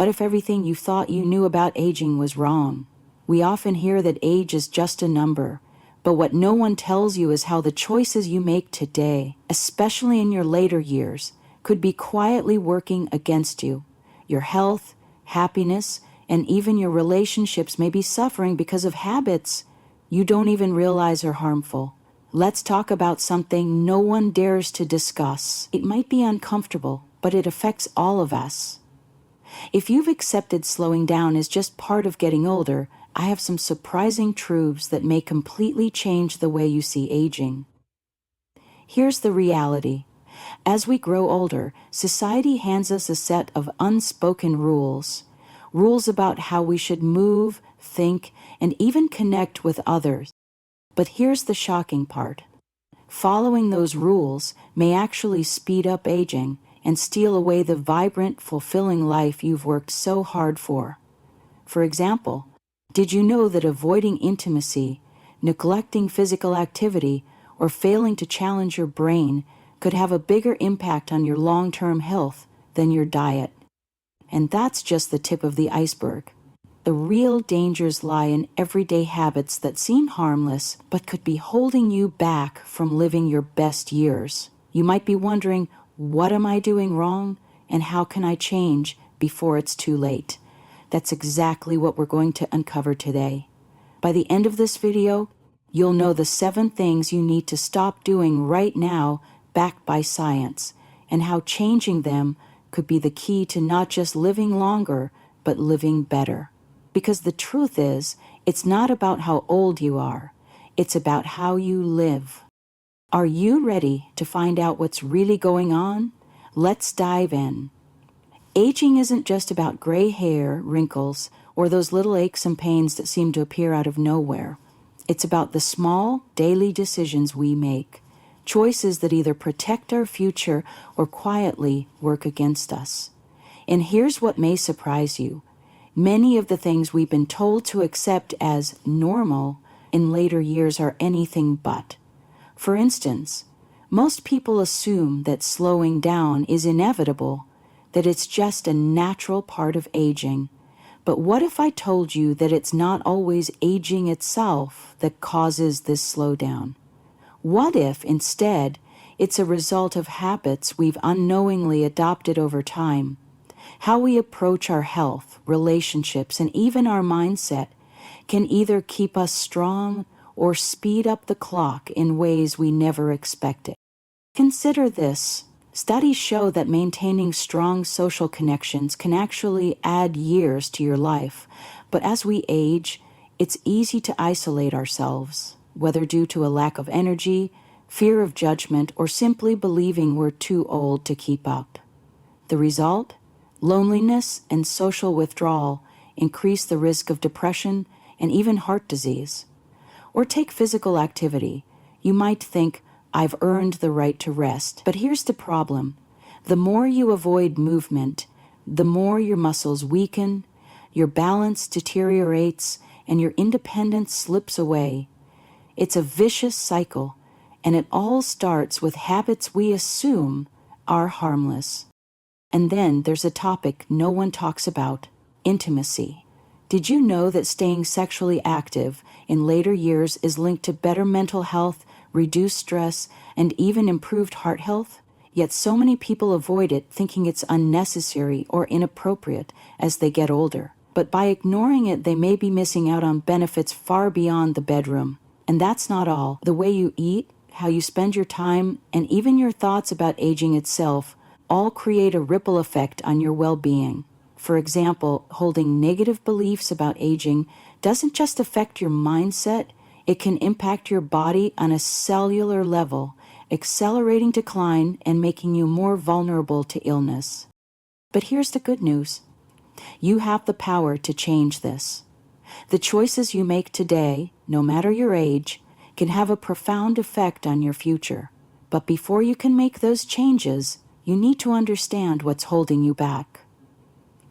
What if everything you thought you knew about aging was wrong? We often hear that age is just a number, but what no one tells you is how the choices you make today, especially in your later years, could be quietly working against you. Your health, happiness, and even your relationships may be suffering because of habits you don't even realize are harmful. Let's talk about something no one dares to discuss. It might be uncomfortable, but it affects all of us. If you've accepted slowing down is just part of getting older, I have some surprising truths that may completely change the way you see aging. Here's the reality. As we grow older, society hands us a set of unspoken rules. Rules about how we should move, think, and even connect with others. But here's the shocking part. Following those rules may actually speed up aging and steal away the vibrant, fulfilling life you've worked so hard for. For example, did you know that avoiding intimacy, neglecting physical activity, or failing to challenge your brain could have a bigger impact on your long-term health than your diet? And that's just the tip of the iceberg. The real dangers lie in everyday habits that seem harmless but could be holding you back from living your best years. You might be wondering, what am I doing wrong, and how can I change before it's too late? That's exactly what we're going to uncover today. By the end of this video, you'll know the 7 things you need to stop doing right now, backed by science, and how changing them could be the key to not just living longer, but living better. Because the truth is, it's not about how old you are, it's about how you live. Are you ready to find out what's really going on? Let's dive in. Aging isn't just about gray hair, wrinkles, or those little aches and pains that seem to appear out of nowhere. It's about the small, daily decisions we make, choices that either protect our future or quietly work against us. And here's what may surprise you. Many of the things we've been told to accept as normal in later years are anything but. For instance, most people assume that slowing down is inevitable, that it's just a natural part of aging. But what if I told you that it's not always aging itself that causes this slowdown? What if, instead, it's a result of habits we've unknowingly adopted over time? How we approach our health, relationships, and even our mindset can either keep us strong or speed up the clock in ways we never expected. Consider this. Studies show that maintaining strong social connections can actually add years to your life, but as we age, it's easy to isolate ourselves, whether due to a lack of energy, fear of judgment, or simply believing we're too old to keep up. The result? Loneliness and social withdrawal increase the risk of depression and even heart disease. Or take physical activity. You might think, I've earned the right to rest. But here's the problem. The more you avoid movement, the more your muscles weaken, your balance deteriorates, and your independence slips away. It's a vicious cycle, and it all starts with habits we assume are harmless. And then there's a topic no one talks about: intimacy. Did you know that staying sexually active in later years is linked to better mental health, reduced stress, and even improved heart health? Yet so many people avoid it, thinking it's unnecessary or inappropriate as they get older. But by ignoring it, they may be missing out on benefits far beyond the bedroom. And that's not all. The way you eat, how you spend your time, and even your thoughts about aging itself all create a ripple effect on your well-being. For example, holding negative beliefs about aging doesn't just affect your mindset, it can impact your body on a cellular level, accelerating decline and making you more vulnerable to illness. But here's the good news. You have the power to change this. The choices you make today, no matter your age, can have a profound effect on your future. But before you can make those changes, you need to understand what's holding you back.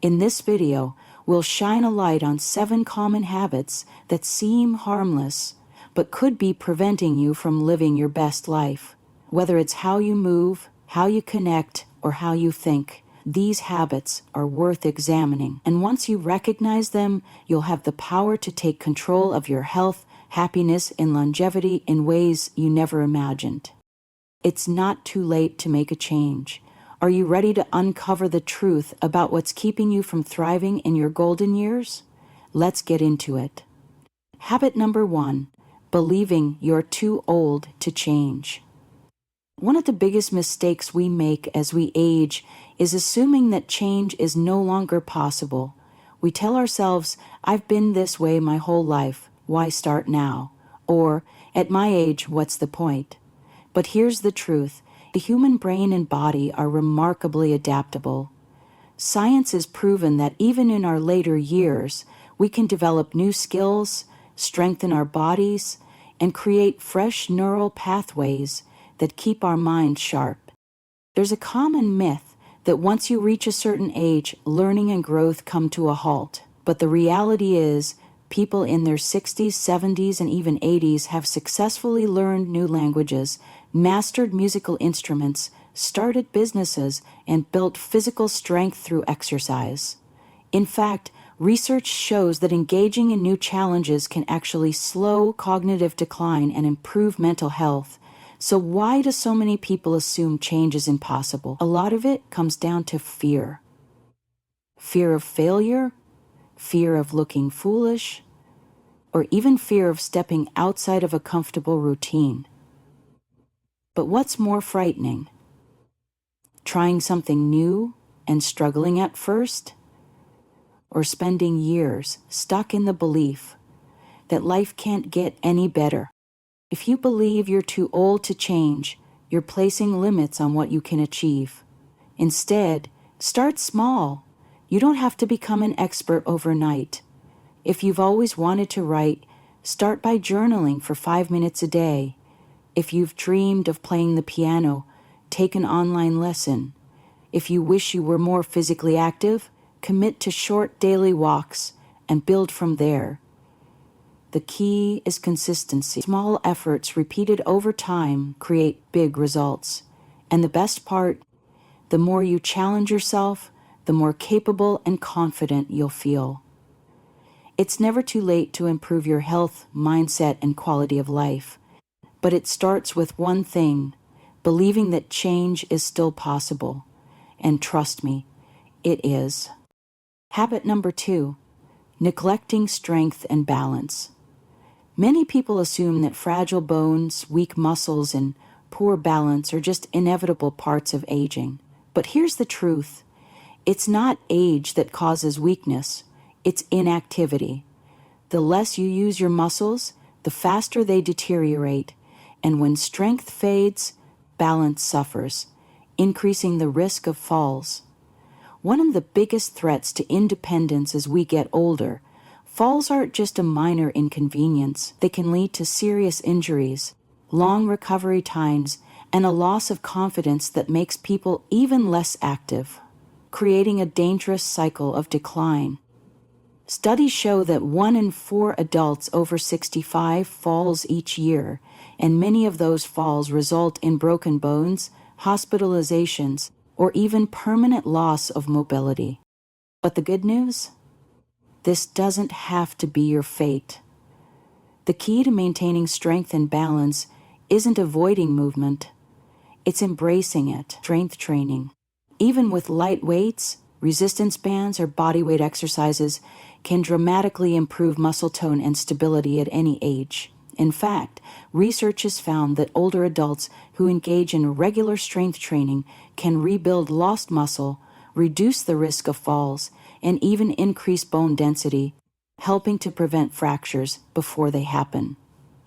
In this video, we'll shine a light on 7 common habits that seem harmless, but could be preventing you from living your best life. Whether it's how you move, how you connect, or how you think, These habits are worth examining, and once you recognize them, you'll have the power to take control of your health, happiness, and longevity in ways you never imagined. It's not too late to make a change. Are you ready to uncover the truth about what's keeping you from thriving in your golden years? Let's get into it. Habit number 1, believing you're too old to change. One of the biggest mistakes we make as we age is assuming that change is no longer possible. We tell ourselves, I've been this way my whole life, why start now? Or, at my age, what's the point? But here's the truth. The human brain and body are remarkably adaptable. Science has proven that even in our later years, we can develop new skills, strengthen our bodies, and create fresh neural pathways that keep our minds sharp. There's a common myth that once you reach a certain age, learning and growth come to a halt. But the reality is, people in their 60s, 70s, and even 80s have successfully learned new languages, mastered musical instruments, started businesses, and built physical strength through exercise. In fact, research shows that engaging in new challenges can actually slow cognitive decline and improve mental health. So why do so many people assume change is impossible? A lot of it comes down to fear. Fear of failure, fear of looking foolish, or even fear of stepping outside of a comfortable routine. But what's more frightening? Trying something new and struggling at first? Or spending years stuck in the belief that life can't get any better? If you believe you're too old to change, you're placing limits on what you can achieve. Instead, start small. You don't have to become an expert overnight. If you've always wanted to write, start by journaling for 5 minutes a day. If you've dreamed of playing the piano, take an online lesson. If you wish you were more physically active, commit to short daily walks and build from there. The key is consistency. Small efforts repeated over time create big results. And the best part, the more you challenge yourself, the more capable and confident you'll feel. It's never too late to improve your health, mindset, and quality of life. But it starts with one thing, believing that change is still possible. And trust me, it is. Habit number 2, neglecting strength and balance. Many people assume that fragile bones, weak muscles, and poor balance are just inevitable parts of aging. But here's the truth. It's not age that causes weakness. It's inactivity. The less you use your muscles, the faster they deteriorate. And when strength fades, balance suffers, increasing the risk of falls. One of the biggest threats to independence as we get older, falls aren't just a minor inconvenience. They can lead to serious injuries, long recovery times, and a loss of confidence that makes people even less active, creating a dangerous cycle of decline. Studies show that 1 in 4 adults over 65 falls each year, and many of those falls result in broken bones, hospitalizations, or even permanent loss of mobility. But the good news? This doesn't have to be your fate. The key to maintaining strength and balance isn't avoiding movement. It's embracing it. Strength training, even with light weights, resistance bands, or bodyweight exercises, can dramatically improve muscle tone and stability at any age. In fact, research has found that older adults who engage in regular strength training can rebuild lost muscle, reduce the risk of falls, and even increase bone density, helping to prevent fractures before they happen.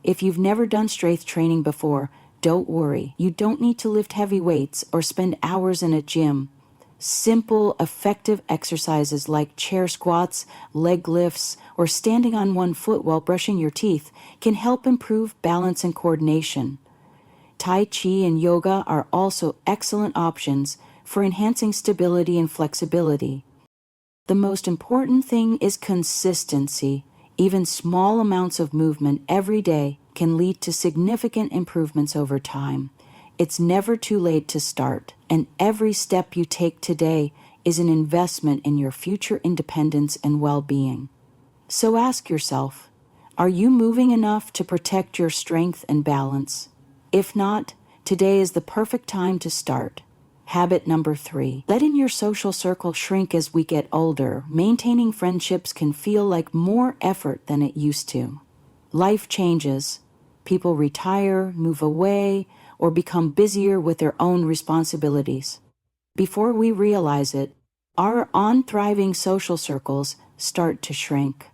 If you've never done strength training before, don't worry. You don't need to lift heavy weights or spend hours in a gym. Simple, effective exercises like chair squats, leg lifts, or standing on one foot while brushing your teeth can help improve balance and coordination. Tai Chi and yoga are also excellent options for enhancing stability and flexibility. The most important thing is consistency. Even small amounts of movement every day can lead to significant improvements over time. It's never too late to start, and every step you take today is an investment in your future independence and well-being. So ask yourself, are you moving enough to protect your strength and balance? If not, today is the perfect time to start. Habit number 3, letting your social circle shrink as we get older. Maintaining friendships can feel like more effort than it used to. Life changes. People retire, move away, or become busier with their own responsibilities. Before we realize it, our thriving social circles start to shrink.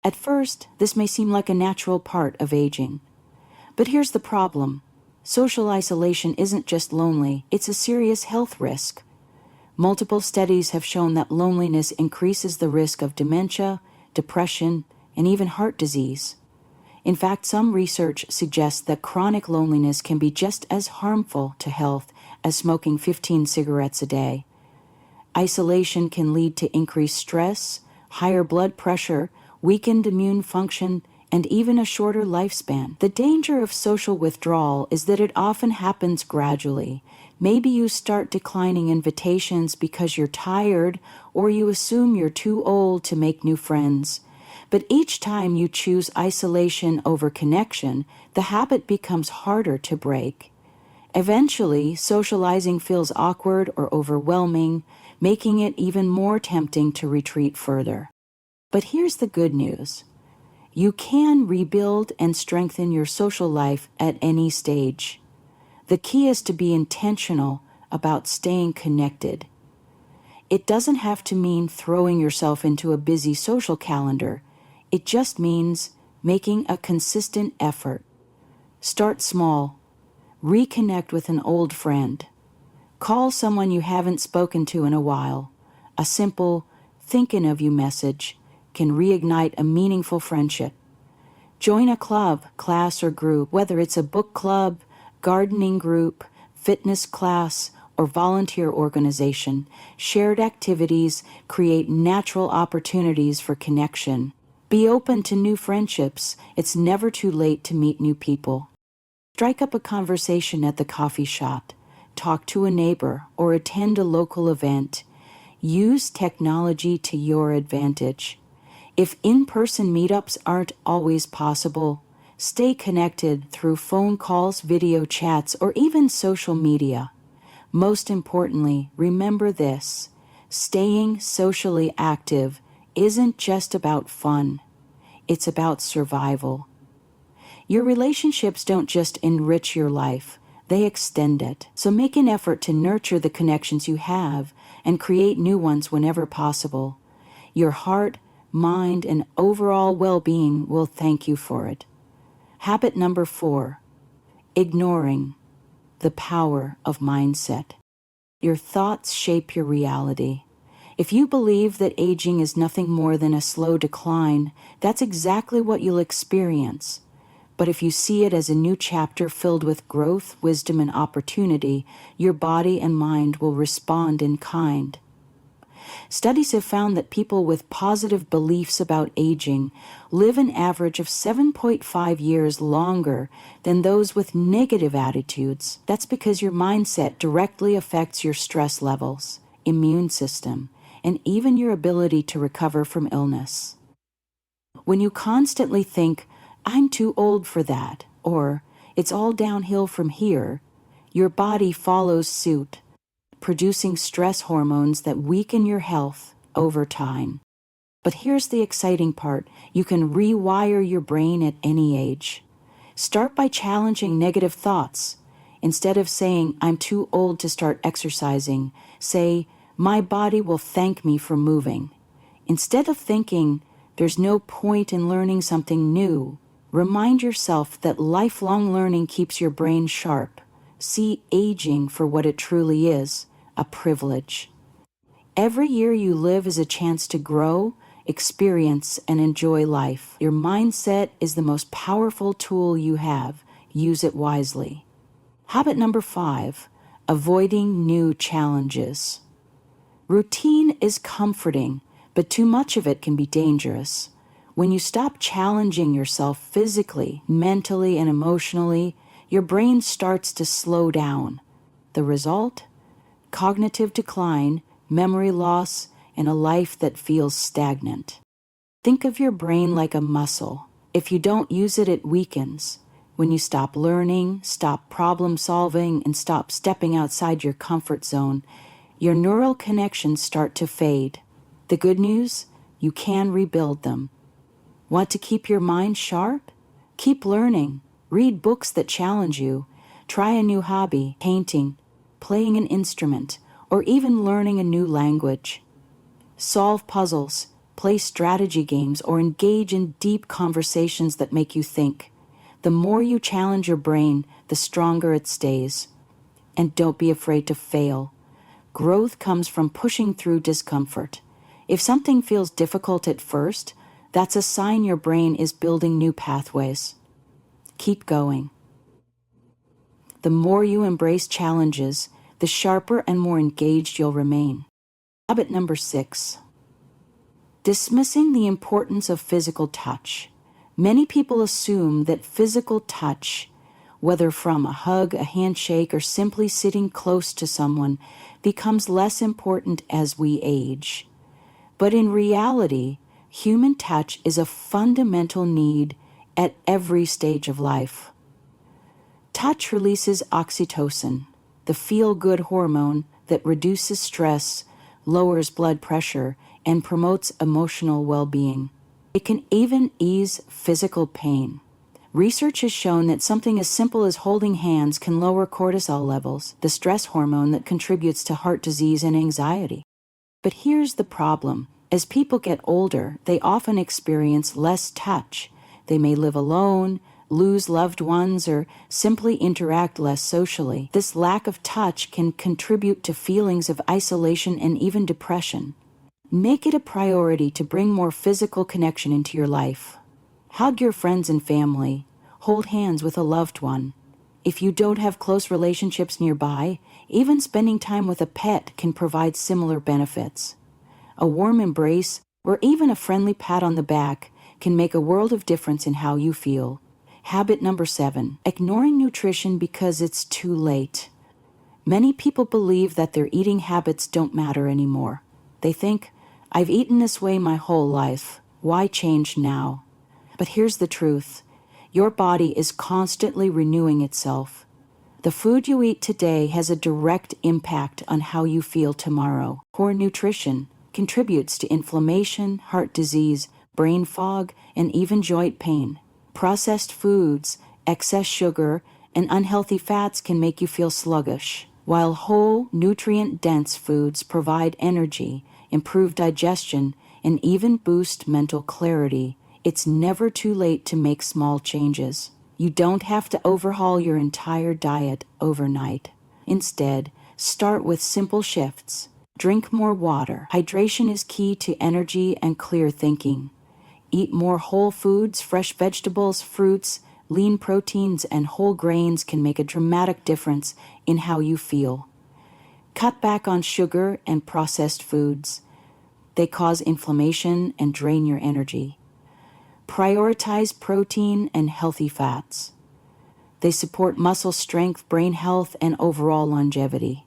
At first, this may seem like a natural part of aging. But here's the problem. Social isolation isn't just lonely, it's a serious health risk. Multiple studies have shown that loneliness increases the risk of dementia, depression, and even heart disease. In fact, some research suggests that chronic loneliness can be just as harmful to health as smoking 15 cigarettes a day. Isolation can lead to increased stress, higher blood pressure, weakened immune function, and even a shorter lifespan. The danger of social withdrawal is that it often happens gradually. Maybe you start declining invitations because you're tired, or you assume you're too old to make new friends. But each time you choose isolation over connection, the habit becomes harder to break. Eventually, socializing feels awkward or overwhelming, making it even more tempting to retreat further. But here's the good news. You can rebuild and strengthen your social life at any stage. The key is to be intentional about staying connected. It doesn't have to mean throwing yourself into a busy social calendar. It just means making a consistent effort. Start small. Reconnect with an old friend. Call someone you haven't spoken to in a while. A simple, thinking of you message can reignite a meaningful friendship. Join a club, class, or group, whether it's a book club, gardening group, fitness class, or volunteer organization. Shared activities create natural opportunities for connection. Be open to new friendships. It's never too late to meet new people. Strike up a conversation at the coffee shop. Talk to a neighbor or attend a local event. Use technology to your advantage. If in-person meetups aren't always possible, stay connected through phone calls, video chats, or even social media. Most importantly, remember this: staying socially active isn't just about fun. It's about survival. Your relationships don't just enrich your life, they extend it. So make an effort to nurture the connections you have and create new ones whenever possible. Your heart, mind, and overall well-being will thank you for it. Habit number 4, ignoring the power of mindset. Your thoughts shape your reality. If you believe that aging is nothing more than a slow decline, that's exactly what you'll experience. But if you see it as a new chapter filled with growth, wisdom, and opportunity, your body and mind will respond in kind. Studies have found that people with positive beliefs about aging live an average of 7.5 years longer than those with negative attitudes. That's because your mindset directly affects your stress levels, immune system, and even your ability to recover from illness. When you constantly think, "I'm too old for that," or "it's all downhill from here," your body follows suit, producing stress hormones that weaken your health over time. But here's the exciting part: you can rewire your brain at any age. Start by challenging negative thoughts. Instead of saying, "I'm too old to start exercising," say, "My body will thank me for moving." Instead of thinking, "There's no point in learning something new," remind yourself that lifelong learning keeps your brain sharp. See aging for what it truly is: a privilege. Every year you live is a chance to grow, experience, and enjoy life. Your mindset is the most powerful tool you have. Use it wisely. Habit number 5, avoiding new challenges. Routine is comforting, but too much of it can be dangerous. When you stop challenging yourself physically, mentally, and emotionally, your brain starts to slow down. The result? Cognitive decline, memory loss, and a life that feels stagnant. Think of your brain like a muscle. If you don't use it, it weakens. When you stop learning, stop problem solving, and stop stepping outside your comfort zone, your neural connections start to fade. The good news? You can rebuild them. Want to keep your mind sharp? Keep learning. Read books that challenge you. Try a new hobby, painting, playing an instrument, or even learning a new language. Solve puzzles, play strategy games, or engage in deep conversations that make you think. The more you challenge your brain, the stronger it stays. And don't be afraid to fail. Growth comes from pushing through discomfort. If something feels difficult at first, that's a sign your brain is building new pathways. Keep going. The more you embrace challenges, the sharper and more engaged you'll remain. Habit number 6. Dismissing the importance of physical touch. Many people assume that physical touch, whether from a hug, a handshake, or simply sitting close to someone, becomes less important as we age. But in reality, human touch is a fundamental need at every stage of life. Touch releases oxytocin, the feel-good hormone that reduces stress, lowers blood pressure, and promotes emotional well-being. It can even ease physical pain. Research has shown that something as simple as holding hands can lower cortisol levels, the stress hormone that contributes to heart disease and anxiety. But here's the problem. As people get older, they often experience less touch. They may live alone, lose loved ones, or simply interact less socially. This lack of touch can contribute to feelings of isolation and even depression. Make it a priority to bring more physical connection into your life. Hug your friends and family. Hold hands with a loved one. If you don't have close relationships nearby, even spending time with a pet can provide similar benefits. A warm embrace, or even a friendly pat on the back, can make a world of difference in how you feel. Habit number 7. Ignoring nutrition because it's too late. Many people believe that their eating habits don't matter anymore. They think, I've eaten this way my whole life. Why change now? But here's the truth. Your body is constantly renewing itself. The food you eat today has a direct impact on how you feel tomorrow. Poor nutrition contributes to inflammation, heart disease, brain fog, and even joint pain. Processed foods, excess sugar, and unhealthy fats can make you feel sluggish, while whole, nutrient-dense foods provide energy, improve digestion, and even boost mental clarity. It's never too late to make small changes. You don't have to overhaul your entire diet overnight. Instead, start with simple shifts. Drink more water. Hydration is key to energy and clear thinking. Eat more whole foods, fresh vegetables, fruits, lean proteins, and whole grains can make a dramatic difference in how you feel. Cut back on sugar and processed foods. They cause inflammation and drain your energy. Prioritize protein and healthy fats. They support muscle strength, brain health, and overall longevity.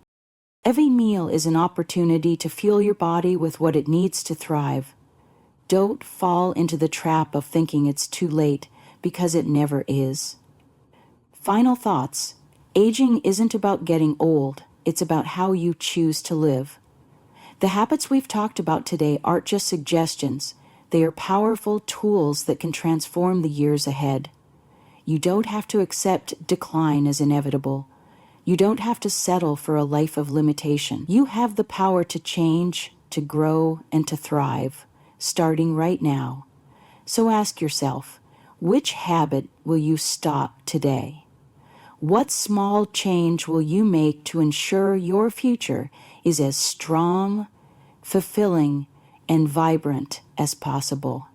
Every meal is an opportunity to fuel your body with what it needs to thrive. Don't fall into the trap of thinking it's too late, because it never is. Final thoughts. Aging isn't about getting old. It's about how you choose to live. The habits we've talked about today aren't just suggestions. They are powerful tools that can transform the years ahead. You don't have to accept decline as inevitable. You don't have to settle for a life of limitation. You have the power to change, to grow, and to thrive, starting right now. So ask yourself, which habit will you stop today? What small change will you make to ensure your future is as strong, fulfilling, and vibrant as possible?